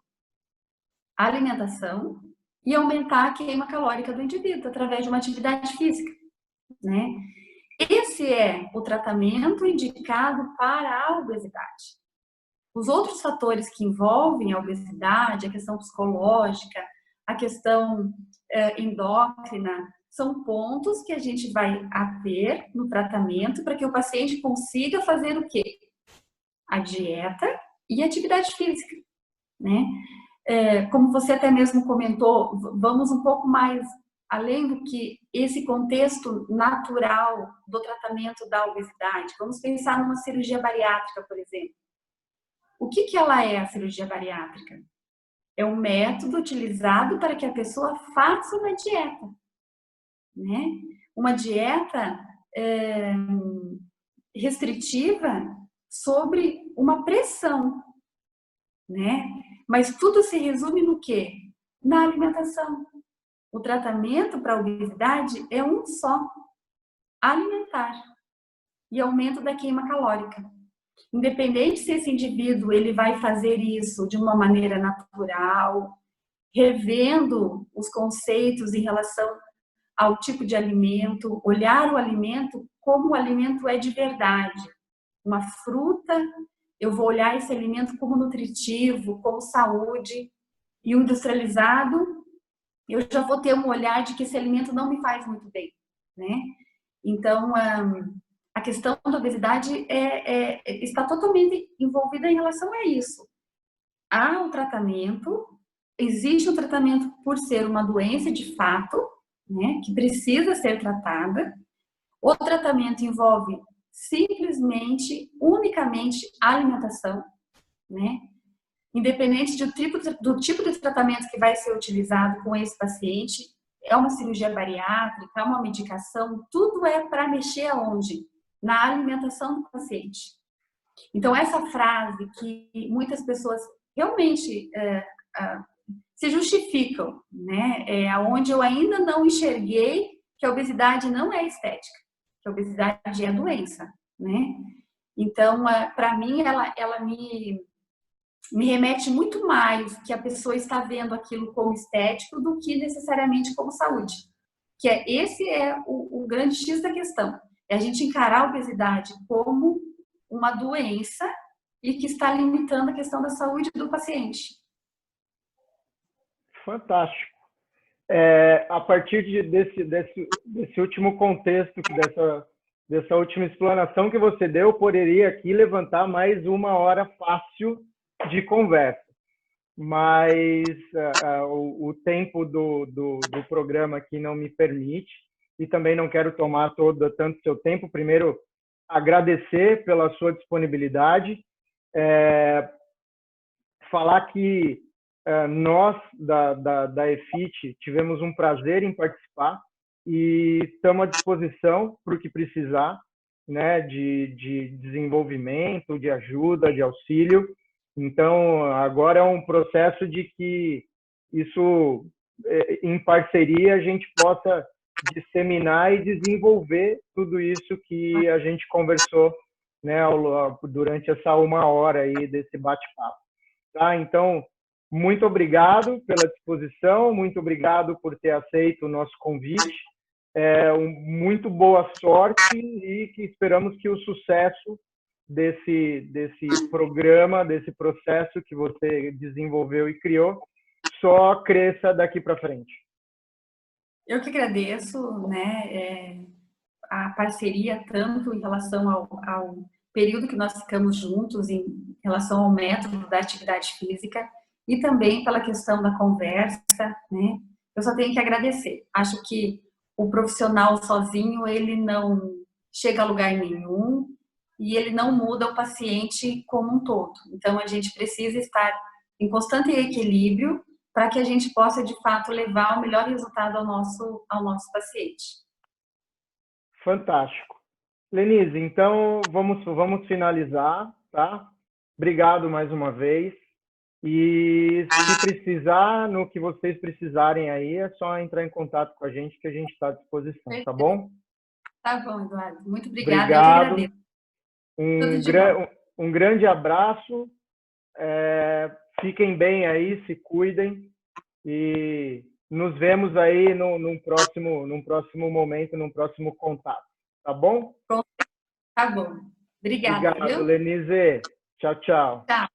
A alimentação e aumentar a queima calórica do indivíduo através de uma atividade física, né? Esse é o tratamento indicado para a obesidade. Os outros fatores que envolvem a obesidade, a questão psicológica, a questão endócrina, são pontos que a gente vai ter no tratamento para que o paciente consiga fazer o quê? A dieta e a atividade física, né? Como você até mesmo comentou, vamos um pouco mais além do que esse contexto natural do tratamento da obesidade. Vamos pensar numa cirurgia bariátrica, por exemplo. O que ela é, a cirurgia bariátrica? É um método utilizado para que a pessoa faça uma dieta, né? Uma dieta restritiva sobre uma pressão, né? Mas tudo se resume no quê? Na alimentação. O tratamento para a obesidade é um só: alimentar e aumento da queima calórica. Independente se esse indivíduo ele vai fazer isso de uma maneira natural, revendo os conceitos em relação ao tipo de alimento, olhar o alimento como o alimento é de verdade. Uma fruta, eu vou olhar esse alimento como nutritivo, como saúde, e o industrializado, eu já vou ter um olhar de que esse alimento não me faz muito bem, né? Então, a questão da obesidade está totalmente envolvida em relação a isso. Há um tratamento, existe um tratamento por ser uma doença de fato, né, que precisa ser tratada. O tratamento envolve simplesmente, unicamente a alimentação, né? Independente do tipo de tratamento que vai ser utilizado com esse paciente, é uma cirurgia bariátrica, é uma medicação, tudo é para mexer aonde? Na alimentação do paciente. Então, essa frase que muitas pessoas realmente se justificam, né? Onde eu ainda não enxerguei que a obesidade não é estética, que a obesidade é doença, né? Então, para mim, ela me remete muito mais que a pessoa está vendo aquilo como estético do que necessariamente como saúde. Que esse é o grande X da questão. É a gente encarar a obesidade como uma doença e que está limitando a questão da saúde do paciente. Fantástico. A partir desse último contexto, dessa última explanação que você deu, eu poderia aqui levantar mais 1 hora fácil de conversa. Mas o tempo do programa aqui não me permite e também não quero tomar tanto seu tempo. Primeiro, agradecer pela sua disponibilidade, falar que nós da EFIT tivemos um prazer em participar e estamos à disposição para o que precisar, né, de desenvolvimento, de ajuda, de auxílio. Então, agora é um processo de que isso, em parceria, a gente possa disseminar e desenvolver tudo isso que a gente conversou, né, durante essa 1 hora aí desse bate-papo. tá? Então, muito obrigado pela disposição, muito obrigado por ter aceito o nosso convite. Muito boa sorte e que esperamos que o sucesso desse programa, desse processo que você desenvolveu e criou, só cresça daqui para frente. Eu que agradeço, né, a parceria, tanto em relação ao período que nós ficamos juntos, em relação ao método da atividade física, e também pela questão da conversa, né? Eu só tenho que agradecer. Acho que o profissional sozinho, ele não chega a lugar nenhum e ele não muda o paciente como um todo. Então, a gente precisa estar em constante equilíbrio para que a gente possa, de fato, levar o melhor resultado ao nosso paciente. Fantástico. Lenise, então vamos finalizar, tá? Obrigado mais uma vez. E se precisar, no que vocês precisarem aí, é só entrar em contato com a gente que a gente está à disposição, tá bom? Tá bom, Eduardo. Muito obrigada. Obrigado. Eu que agradeço. Um grande abraço. Fiquem bem aí, se cuidem e nos vemos aí num próximo momento, num próximo contato, tá bom? Tá bom. Obrigada, Obrigado, viu? Lenise. Tchau, tchau. Tchau.